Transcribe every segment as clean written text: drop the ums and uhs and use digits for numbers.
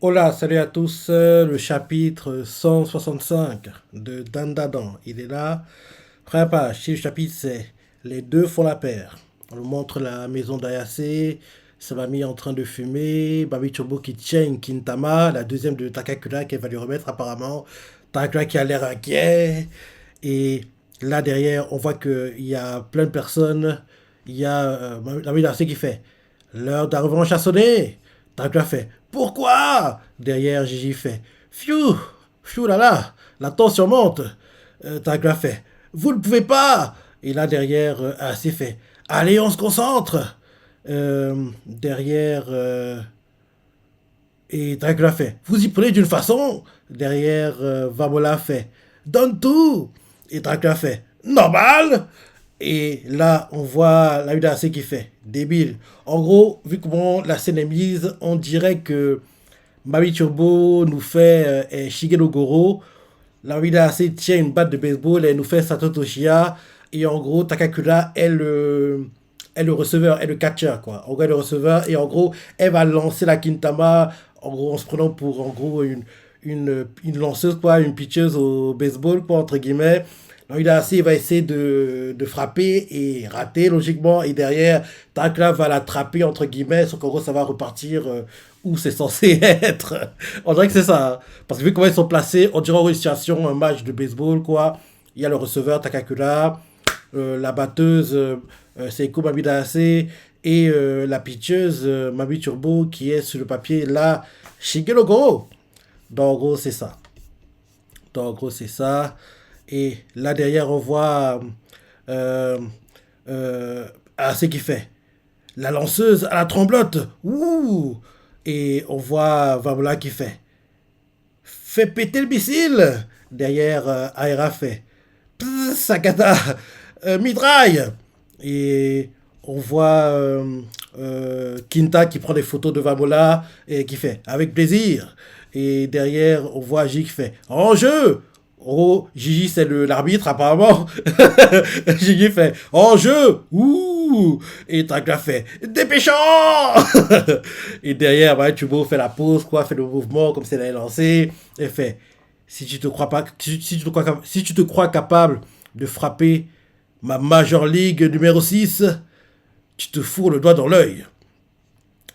Hola, salut à tous. Le chapitre 165 de Dandadan. Il est là. Première page. Si le chapitre c'est Les deux font la paire. On nous montre la maison d'Ayase, sa mamie en train de fumer, Babi Chobo qui tient une Kintama, la deuxième de Takakura qu'elle va lui remettre apparemment. Takakura qui a l'air inquiet. Et là derrière, on voit qu'il y a plein de personnes. Il y a la mamie d'Ayase qui fait l'heure de la revanche a sonné. Takakura fait pourquoi? Derrière, Gigi fait Pfiou, pfiou là là, la tension monte. Takla fait vous ne pouvez pas. Et là, derrière, AC fait allez, on se concentre. Derrière, et Takla fait vous y prenez d'une façon. Derrière, Vamola fait donne tout. Et Takla fait normal. Et là, on voit la UDAC qui fait débile. En gros, vu comment la scène est mise, on dirait que Mami Turbo nous fait Shigeno Goro. La UDAC tient une batte de baseball et nous fait Sato Toshia. Et en gros, Takakura est le receveur, est le catcher, quoi. En gros, elle est le receveur. Et en gros, elle va lancer la Kintama, en gros, en se prenant pour, en gros, une lanceuse, quoi, une pitcheuse au baseball, quoi, entre guillemets. Donc, il a assez, il va essayer de frapper et rater logiquement. Et derrière, Takla va l'attraper entre guillemets. Sauf qu'en gros, ça va repartir où c'est censé être. On dirait que c'est ça. Hein. Parce que vu comment ils sont placés, on dirait en une situation, un match de baseball, quoi. Il y a le receveur Takakura, la batteuse Seiko Mabidase et la pitcheuse Mabi Turbo qui est sur le papier là, Shigelo Goro. Donc, en gros, c'est ça. Donc, en gros, c'est ça. Et là derrière, on voit euh, ce qu'il fait. La lanceuse à la tremblote. Ouh. Et on voit Vamla qui fait. Fait péter le missile. Derrière, Aira fait. Sakata. Mitraille. Et on voit Kinta qui prend des photos de Vamola et qui fait avec plaisir. Et derrière, on voit J qui fait en jeu. Oh, Gigi, c'est l'arbitre, apparemment. Gigi fait en jeu. Ouh. Et Takla fait dépêchant. Et derrière, bah, Tubo fait la pause, quoi, fait le mouvement comme si elle allait lancer. Et fait si tu te crois pas, si tu te crois capable de frapper ma Major League numéro 6, tu te fous le doigt dans l'œil.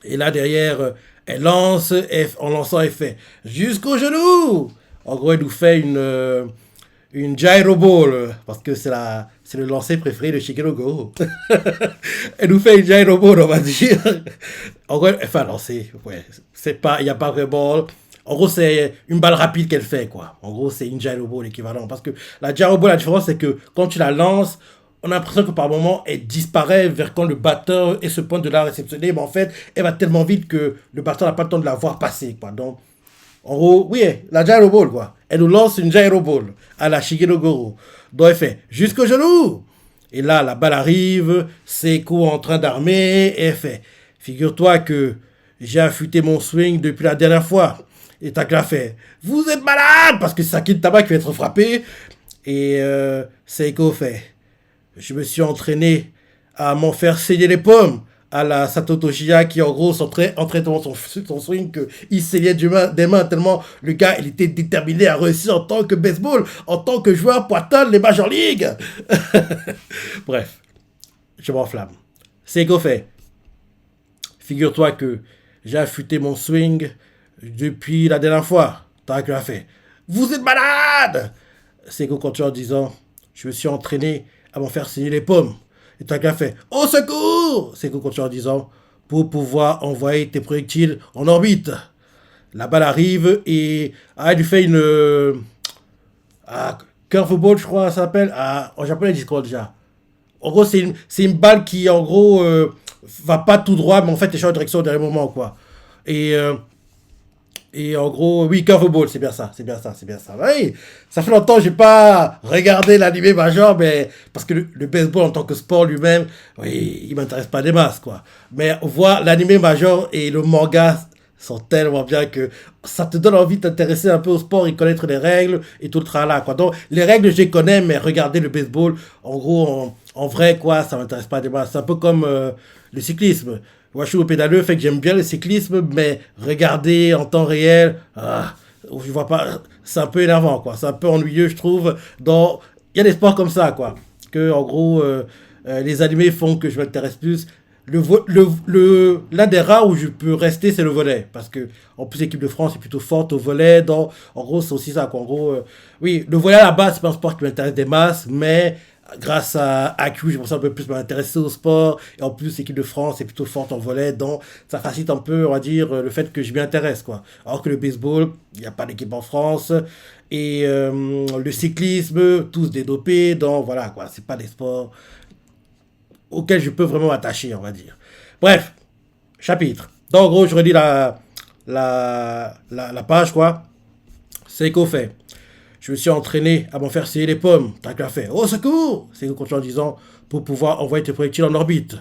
Et là derrière, elle lance, en lançant, elle fait jusqu'au genou. En gros, elle nous fait une gyro ball, parce que c'est le lancer préféré de Shigeno Go. Elle nous fait une gyro ball, on va dire. En gros, elle fait un lancer. Ouais, il n'y a pas vraiment. En gros, c'est une balle rapide qu'elle fait, quoi. En gros, c'est une gyro ball équivalent. Parce que la gyro ball, la différence, c'est que quand tu la lances, on a l'impression que par moment, elle disparaît vers quand le batteur est ce point de la réceptionner. Mais en fait, elle va tellement vite que le batteur n'a pas le temps de la voir passer, quoi. Donc, en gros, oui, la gyro ball, quoi. Elle nous lance une gyro ball à la Shigeno Goro. Donc, elle fait jusqu'au genou. Et là, la balle arrive, Seiko en train d'armer, et elle fait figure-toi que j'ai affûté mon swing depuis la dernière fois. Et Takla fait vous êtes malade parce que c'est Saki Taba qui va être frappé. Et Seiko fait je me suis entraîné à m'en faire saigner les pommes à la Sato Toshiya qui en gros s'entraînait tellement son swing qu'il saignait des mains tellement le gars il était déterminé à réussir en tant que baseball, en tant que joueur pour atteindre les Major League. Bref, je m'enflamme. Seiko fait figure-toi que j'ai affûté mon swing depuis la dernière fois. Tarak l'a fait vous êtes malade. Seiko continue en disant je me suis entraîné à m'en faire saigner les pommes. Et Taka fait au secours. Seiko continue en disant pour pouvoir envoyer tes projectiles en orbite. La balle arrive et elle lui fait une curveball, je crois, ça s'appelle. En japonais, ils disent quoi déjà? En gros, c'est une balle qui, en gros, va pas tout droit, mais en fait, elle change de direction au dernier moment, quoi. Et et en gros, oui, Curveball, c'est bien ça, c'est bien ça, c'est bien ça. Oui, ça fait longtemps que j'ai pas regardé l'animé major, mais parce que le baseball en tant que sport lui-même, oui, il m'intéresse pas des masses, quoi. Mais voir l'animé major et le manga sont tellement bien que ça te donne envie de t'intéresser un peu au sport et connaître les règles et tout le tralala, quoi. Donc, les règles, je les connais, mais regarder le baseball, en gros, en vrai, quoi, ça m'intéresse pas des masses. C'est un peu comme le cyclisme. Moi, je suis au pédaleux, fait que j'aime bien le cyclisme, mais regarder en temps réel, je vois pas, c'est un peu énervant, quoi. C'est un peu ennuyeux, je trouve. Il y a des sports comme ça, quoi. Que, en gros, les animés font que je m'intéresse plus. L'un des rares où je peux rester, c'est le volley. Parce que, en plus, l'équipe de France est plutôt forte au volley. En gros, c'est aussi ça, quoi. En gros, oui, le volley à la base, c'est pas un sport qui m'intéresse des masses, mais grâce à AQ, j'ai pensé un peu plus m'intéresser au sport. Et en plus, l'équipe de France est plutôt forte en volley. Donc, ça facilite un peu, on va dire, le fait que je m'y intéresse, quoi. Alors que le baseball, il n'y a pas d'équipe en France. Et le cyclisme, tous dédopés. Donc, voilà, quoi. C'est pas des sports auxquels je peux vraiment m'attacher, on va dire. Bref, chapitre. Donc, en gros, je redis la page, quoi. C'est qu'au fait. Je me suis entraîné à m'en faire scier les pommes. T'as qu'à faire. Au secours! C'est continue en disant pour pouvoir envoyer tes projectiles en orbite.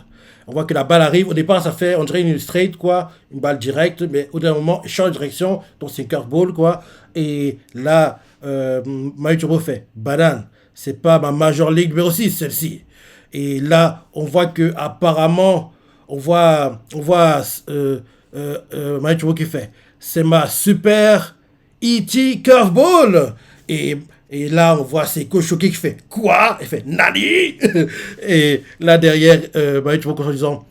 On voit que la balle arrive. Au départ, ça fait, on dirait une straight, quoi. Une balle directe. Mais au dernier moment, elle change de direction. Donc, c'est une curveball, quoi. Et là, Maï Turbo fait banane. C'est pas ma Major League numéro 6, celle-ci. Et là, on voit que apparemment, Maï Turbo qui fait. C'est ma super E.T. Curveball. Et, et là, on voit Seiko choqué qui fait quoi? Il fait Nani? Et là, derrière, tu vois, en disant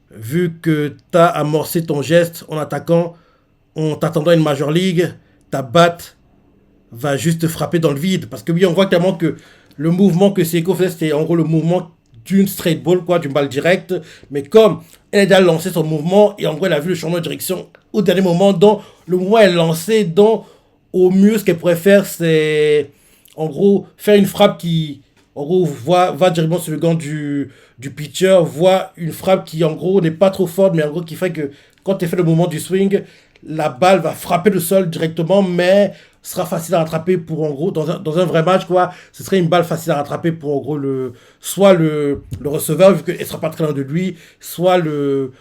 vu que tu as amorcé ton geste en attaquant, en t'attendant à une Major League, ta batte va juste frapper dans le vide. Parce que oui, on voit clairement que le mouvement que Seiko faisait, c'était en gros le mouvement d'une straight ball, quoi, d'une balle directe. Mais comme elle a déjà lancé son mouvement, et en gros, elle a vu le changement de direction au dernier moment, donc le mouvement est lancé, donc au mieux, ce qu'elle pourrait faire, c'est en gros faire une frappe qui, en gros, va directement sur le gant du pitcher, voit une frappe qui, en gros, n'est pas trop forte, mais en gros, qui fait que quand tu fais le mouvement du swing, la balle va frapper le sol directement, mais sera facile à rattraper pour, en gros, dans un vrai match, quoi. Ce serait une balle facile à rattraper pour, en gros, soit le receveur, vu qu'elle ne sera pas très loin de lui, soit le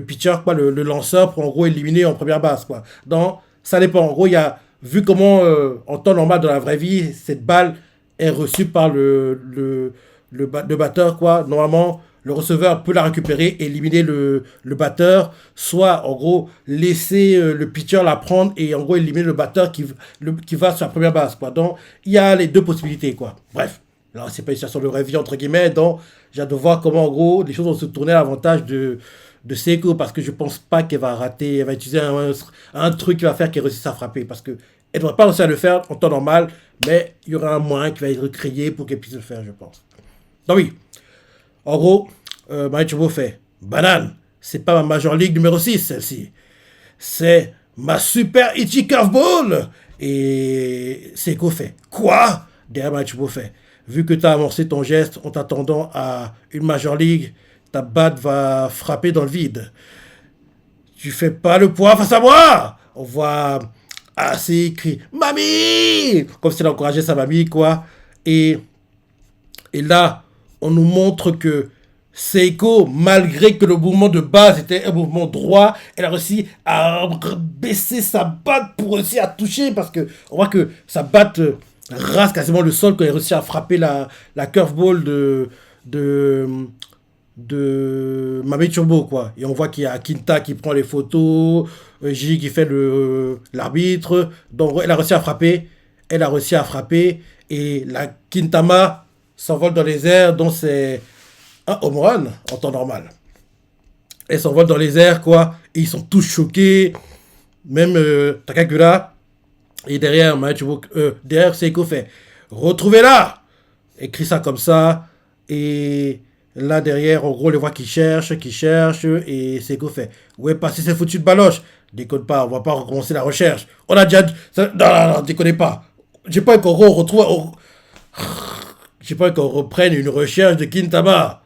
pitcher, quoi, le lanceur, pour, en gros, éliminer en première base, quoi. Donc, ça dépend. En gros, il y a, vu comment, en temps normal, dans la vraie vie, cette balle est reçue par le batteur, quoi. Normalement, le receveur peut la récupérer, éliminer le batteur, soit en gros laisser le pitcher la prendre et en gros éliminer le batteur qui va sur la première base, quoi. Donc il y a les deux possibilités, quoi. Bref, là c'est pas une situation de rêve entre guillemets, donc j'ai hâte de voir comment en gros les choses vont se tourner à l'avantage de Seiko, parce que je pense pas qu'elle va rater, elle va utiliser un truc qui va faire qu'elle réussisse à frapper, parce que elle ne devrait pas réussir à le faire en temps normal, mais il y aura un moyen qui va être créé pour qu'elle puisse le faire, je pense. Donc oui. En gros, Maïchubo fait banane, c'est pas ma Major League numéro 6, celle-ci. C'est ma super Ichi Curveball. Et Seiko fait quoi? Derrière Maïchubo fait vu que tu as amorcé ton geste en t'attendant à une Major League, ta batte va frapper dans le vide. Tu fais pas le poids face à moi. On voit assez écrit Mamie, comme si elle encourageait sa mamie, quoi. Et là, on nous montre que Seiko, malgré que le mouvement de base était un mouvement droit, elle a réussi à baisser sa batte pour réussir à toucher, parce que on voit que sa batte rase quasiment le sol quand elle réussit à frapper la curveball de Mame Turbo, quoi. Et on voit qu'il y a Kinta qui prend les photos, J qui fait l'arbitre. Donc elle a réussi à frapper. Elle a réussi à frapper. Et la Kintama s'envole dans les airs, donc c'est un home run en temps normal. Elle s'envole dans les airs, quoi. Et ils sont tous choqués. Même Takakura. Et derrière, derrière Seiko fait retrouvez-la! Écrit ça comme ça. Et là derrière, en gros, on les voit qui cherchent. Et Seiko fait où est passé cette foutue de baloche? Déconne pas, on va pas recommencer la recherche. On a déjà. Non, déconnez pas. J'ai pas qu'on retrouve. J'ai pas qu'on reprenne une recherche de Kintama.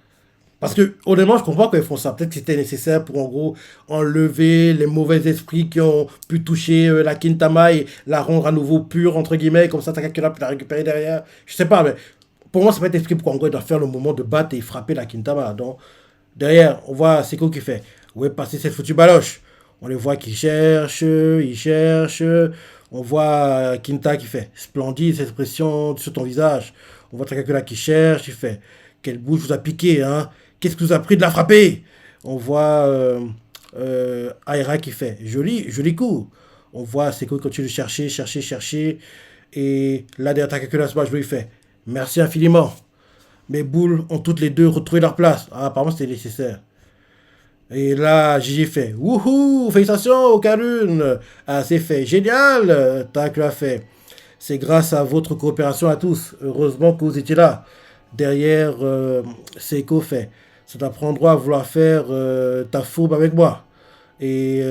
Parce que, honnêtement, je comprends qu'ils font ça. Peut-être que c'était nécessaire pour, en gros, enlever les mauvais esprits qui ont pu toucher la Kintama et la rendre à nouveau pure, entre guillemets, comme ça, Takakura peut la récupérer derrière. Je sais pas, mais pour moi, ça peut être esprit pour, en gros, il doit faire le moment de battre et frapper la Kintama. Donc, derrière, on voit Seiko qui fait où est passé cette foutue baloche? On les voit qui cherchent, ils cherchent. On voit Kinta qui fait splendide cette expression sur ton visage. On voit Takakura qui cherche, il fait quelle bouche vous a piqué, hein? Qu'est-ce que vous a pris de la frapper? On voit Aira qui fait joli, joli coup. On voit Seiko continue de chercher, chercher, chercher. Et là, derrière Takakura Smash Bros, il fait merci infiniment. Mes boules ont toutes les deux retrouvé leur place. Ah, apparemment, c'était nécessaire. Et là, Gigi fait wouhou, félicitations, Karun. Ah, c'est fait. Génial, Takakura fait. C'est grâce à votre coopération à tous. Heureusement que vous étiez là. Derrière, Seiko fait ça t'apprend droit à vouloir faire ta fourbe avec moi. Et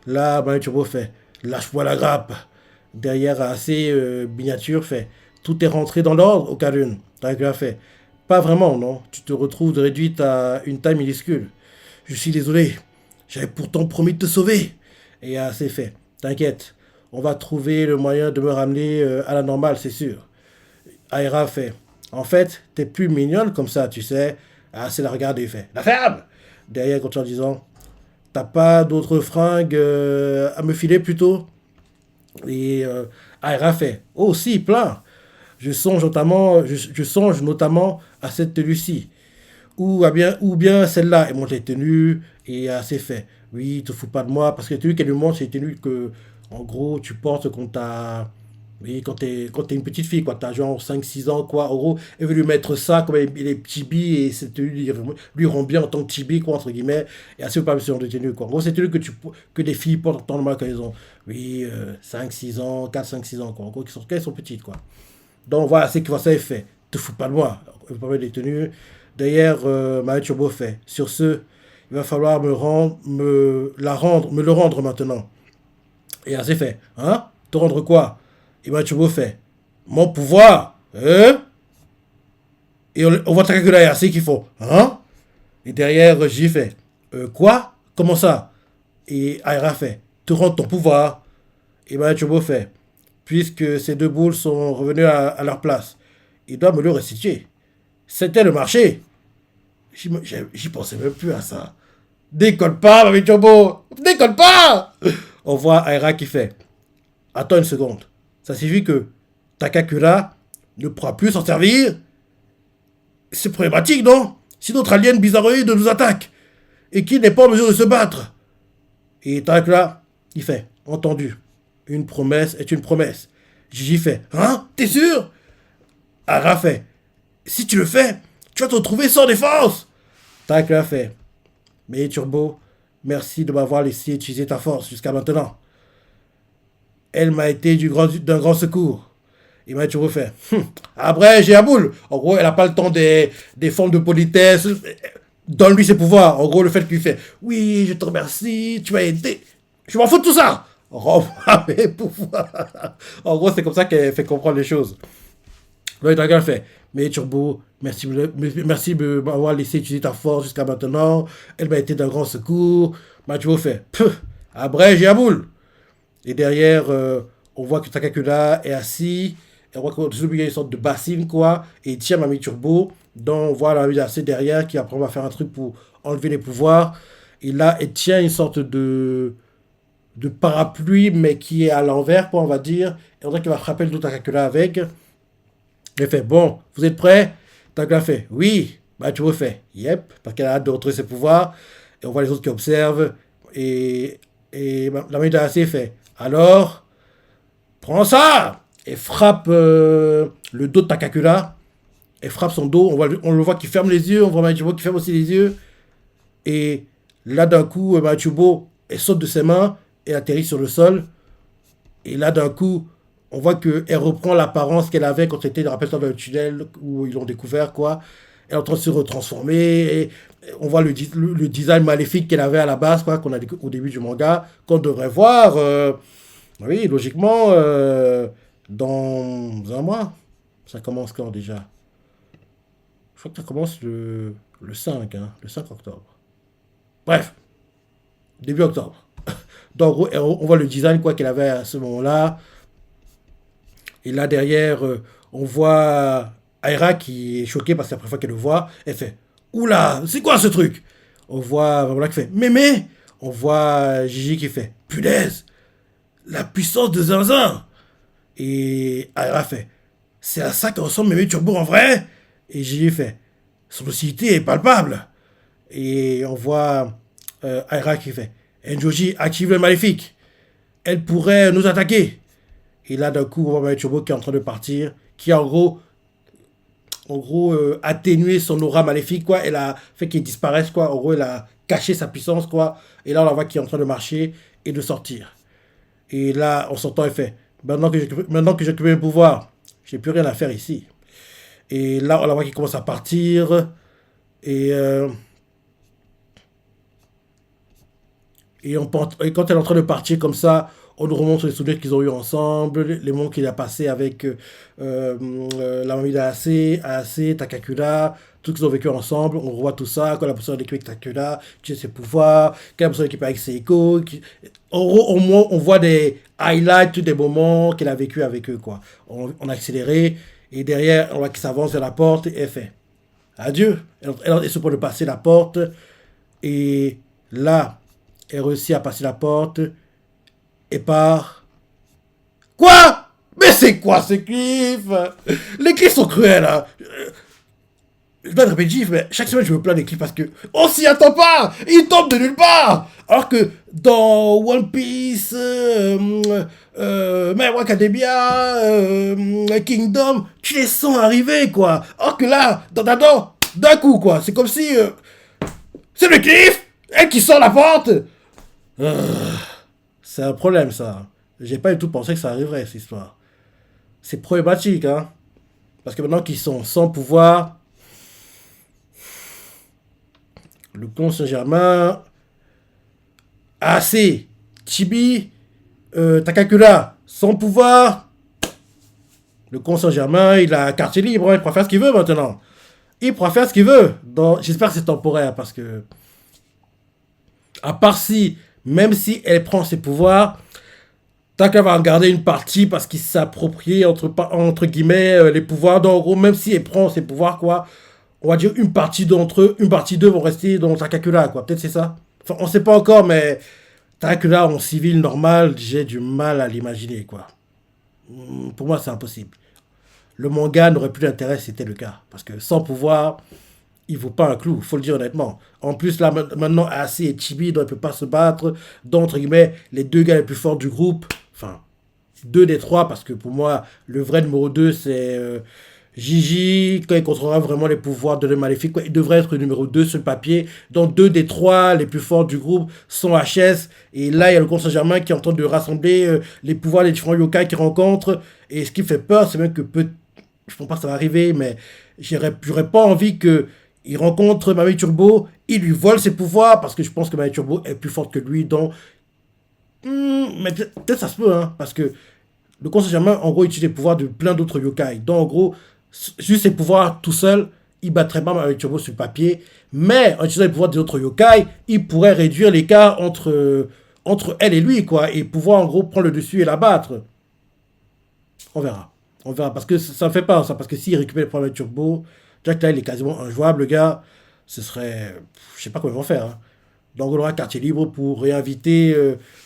là, Manu Turbo fait lâche-moi la grappe. Derrière, assez miniature fait tout est rentré dans l'ordre, Okarun. Takakura fait pas vraiment, non. Tu te retrouves réduite à une taille minuscule. Je suis désolé. J'avais pourtant promis de te sauver. Et c'est fait. T'inquiète. On va trouver le moyen de me ramener à la normale, c'est sûr. Aira fait en fait, t'es plus mignonne comme ça, tu sais. Ah, c'est la regarde et il fait la ferme. Derrière, quand en disant t'as pas d'autres fringues à me filer plutôt. Et Aira fait oh, si, plein. Je songe notamment à cette tenue-ci. Ou bien celle-là. Et montre les tenues. Et c'est fait. Oui, te fous pas de moi. Parce que les tenues qu'elle lui montre, c'est les tenues que, en gros, tu portes quand t'as. Oui, quand t'es une petite fille, quoi. T'as genre 5 6 ans, quoi. En gros, elle veut lui mettre ça comme les petits billes. Et cette tenue lui rend bien en tant que petit quoi, entre guillemets. Et assez pas ce genre de tenue, quoi. En gros, c'est une tenue que des filles portent en temps normal quand elles ont. Oui, 5 6 ans, 4 5 6 ans, quoi. En gros, quand elles sont petites, quoi. Donc voilà, c'est que ça est fait. Te fous pas de moi. Je peux pas mettre des tenues. D'ailleurs, Maë Turbo fait. Sur ce, il va falloir me le rendre maintenant. Et c'est fait. Hein? Te rendre quoi? Et Maë Turbo fait. Mon pouvoir. Hein? Et on voit Takakura et Ase qui font. Hein? Et derrière, J fait. Quoi? Comment ça? Et Aira fait. Te rendre ton pouvoir. Et Maë Turbo fait. Puisque ces deux boules sont revenues à leur place, il doit me le restituer. C'était le marché. J'y pensais même plus à ça. Déconne pas, Mami Turbo. Déconne pas. On voit Aira qui fait. Attends une seconde. Ça signifie que Takakura ne pourra plus s'en servir. C'est problématique, non? Si notre alien bizarroïde nous attaque et qu'il n'est pas en mesure de se battre. Et Takakura, il fait. Entendu. Une promesse est une promesse. Gigi fait. Hein? T'es sûr? Ara fait. Si tu le fais, tu vas te retrouver sans défense. Takakura fait. Mais Turbo, merci de m'avoir laissé utiliser ta force jusqu'à maintenant. Elle m'a été d'un grand secours. Et Maë Turbo fait. Après, j'ai la boule. En gros, elle n'a pas le temps des formes de politesse. Donne-lui ses pouvoirs. En gros, le fait qu'il fait. Oui, je te remercie, tu m'as aidé. Je m'en fous de tout ça. Rends-moi mes pouvoirs. En gros, c'est comme ça qu'elle fait comprendre les choses. Le dragon fait. Mais Turbo, merci de m'avoir laissé utiliser ta force jusqu'à maintenant. Elle m'a été d'un grand secours. Turbo fait. Après, j'ai la boule. Et derrière, on voit que Takakura est assis. Et on voit qu'il y a une sorte de bassine, quoi. Et il tient Mami Turbo. Donc, on voit la Mami assez derrière qui après va faire un truc pour enlever les pouvoirs. Et là, elle tient une sorte de parapluie, mais qui est à l'envers, on va dire. Et on dirait qu'il va frapper le dos Takakura avec. Il fait, bon, vous êtes prêts? Takakura fait, oui. Tu le fais, yep, parce qu'elle a hâte de retrouver ses pouvoirs. Et on voit les autres qui observent. Et la main d'Ace fait, alors, prends ça! Et frappe le dos de Takakura. Et frappe son dos. On le voit qui ferme les yeux. On voit Machubo qui ferme aussi les yeux. Et là, d'un coup, Machubo, elle saute de ses mains. Et atterrit sur le sol. Et là, d'un coup, on voit qu'elle reprend l'apparence qu'elle avait quand elle était, rappelle-toi, dans le tunnel où ils l'ont découvert, quoi. Elle est en train de se retransformer. Et on voit le design maléfique qu'elle avait à la base, quoi, qu'on a au début du manga, qu'on devrait voir, oui, logiquement, dans un mois. Ça commence quand déjà? Je crois que ça commence le 5, hein, le 5 octobre. Bref, début octobre. Donc, en gros, on voit le design quoi qu'elle avait à ce moment-là. Et là, derrière, on voit Aira qui est choquée parce que c'est la première fois qu'elle le voit. Elle fait « Oula, c'est quoi ce truc ?» On voit Vamola qui fait « Mémé !» On voit Gigi qui fait « Punaise, la puissance de Zinzin !» Et Aira fait « C'est à ça que ressemble Mémé Turbo en vrai ?» Et Gigi fait « Son lucidité est palpable. Et on voit Aira qui fait Enjoji active le maléfique. Elle pourrait nous attaquer. Et là, d'un coup, on voit Marie Turbo qui est en train de partir, qui a en gros atténué son aura maléfique, quoi. Elle a fait qu'il disparaisse, quoi. En gros, elle a caché sa puissance, quoi. Et là, on la voit qui est en train de marcher et de sortir. Et là, on s'entend, elle fait maintenant que j'ai occupé le pouvoir, j'ai plus rien à faire ici. Et là, on la voit qui commence à partir. Et, euh, et quand elle est en train de partir comme ça, on nous remontre les souvenirs qu'ils ont eu ensemble, les moments qu'il a passé avec la mamie d'AAC, Takakura, tout ce qu'ils ont vécu ensemble. On revoit tout ça, quand la personne est équipée avec Takakura, qui a ses pouvoirs, quand la personne est équipée avec Seiko. En gros, au moins, on voit des highlights des moments qu'elle a vécu avec eux, quoi. On a accéléré, et derrière, on voit qu'il s'avance vers la porte, et elle fait adieu. Elle se prend de passer la porte, et là, elle réussit à passer la porte et part. Quoi? Mais c'est quoi ces cliffs? Les cliffs sont cruels, hein. Je dois être répétitif, mais chaque semaine je me plains des cliffs parce que on s'y attend pas. Ils tombent de nulle part. Alors que dans One Piece, My Hero Academia, Kingdom, tu les sens arriver, quoi. Alors que là, dans Dadon, d'un coup, quoi. C'est comme si c'est le cliff, elle qui sort la porte. C'est un problème, ça. J'ai pas du tout pensé que ça arriverait, cette histoire. C'est problématique, hein. Parce que maintenant qu'ils sont sans pouvoir, le clan Saint-Germain, AC, Chibi, Takakura, sans pouvoir, le clan Saint-Germain, il a quartier libre, hein, il pourra faire ce qu'il veut maintenant. Il pourra faire ce qu'il veut. J'espère que c'est temporaire, parce que, à part si, même si elle prend ses pouvoirs, Taka va en garder une partie parce qu'il s'approprie entre guillemets les pouvoirs. Donc en gros, même si elle prend ses pouvoirs, quoi, on va dire une partie d'entre eux, une partie d'eux vont rester dans Takakura, quoi. Peut-être c'est ça. Enfin, on sait pas encore, mais Takakura en civil normal, j'ai du mal à l'imaginer, quoi. Pour moi, c'est impossible. Le manga n'aurait plus d'intérêt si c'était le cas. Parce que sans pouvoir, il vaut pas un clou, faut le dire honnêtement. En plus, là, maintenant, AC et Chibi, donc, ils ne peuvent pas se battre. Donc, entre guillemets, les deux gars les plus forts du groupe, enfin, deux des trois, parce que pour moi, le vrai numéro 2 c'est Gigi, quand il contrôlera vraiment les pouvoirs de l'homme maléfique, quoi, il devrait être le numéro 2 sur le papier. Donc, deux des trois les plus forts du groupe sont HS. Et là, il y a le Conseil Saint-Germain qui est en train de rassembler les pouvoirs des différents yokai qu'ils rencontrent. Et ce qui fait peur, c'est même que je pense pas que ça va arriver, mais j'aurais pas envie que il rencontre Mamie Turbo, il lui vole ses pouvoirs, parce que je pense que Mamie Turbo est plus forte que lui, donc mais peut-être ça se peut, hein, parce que le Conseil Germain, en gros, utilise les pouvoirs de plein d'autres yokai. Donc, en gros, juste ses pouvoirs tout seul, il battrait pas avec Turbo sur le papier. Mais en utilisant les pouvoirs des autres yokai, il pourrait réduire l'écart entre elle et lui, quoi. Et pouvoir, en gros, prendre le dessus et la battre. On verra. On verra. Parce que ça me fait peur, ça. Parce que s'il récupère les pouvoirs avec Turbo, Jack là, il est quasiment injouable, le gars. Ce serait. Je sais pas comment ils vont faire, hein. Donc on aura quartier libre pour réinviter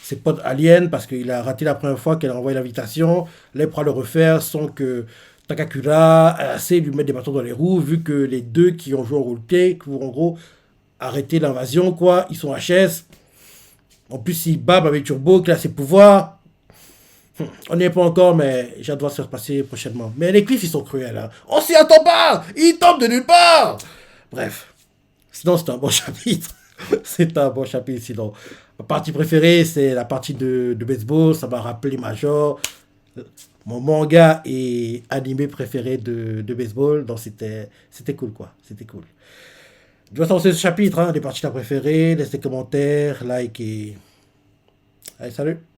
ses potes aliens parce qu'il a raté la première fois qu'elle a envoyé l'invitation. Là, il pourra le refaire sans que Takakura assez lui mette des bâtons dans les roues, vu que les deux qui ont joué au roleplay, pour en gros arrêter l'invasion, quoi, ils sont HS. En plus, il bat avec Turbo, qui a ses pouvoirs. On n'y est pas encore, mais j'ai hâte de voir ce qui va se passer prochainement. Mais les cliffs, ils sont cruels, hein. On s'y attend pas. Ils tombent de nulle part. Bref. Sinon, c'est un bon chapitre. C'est un bon chapitre, sinon. Ma partie préférée, c'est la partie de baseball. Ça m'a rappelé Major. Mon manga et animé préféré de baseball. Donc, c'était cool, quoi. C'était cool. Je dois lancer ce chapitre, hein, des parties préférées. Laissez des commentaires, like et... Allez, salut!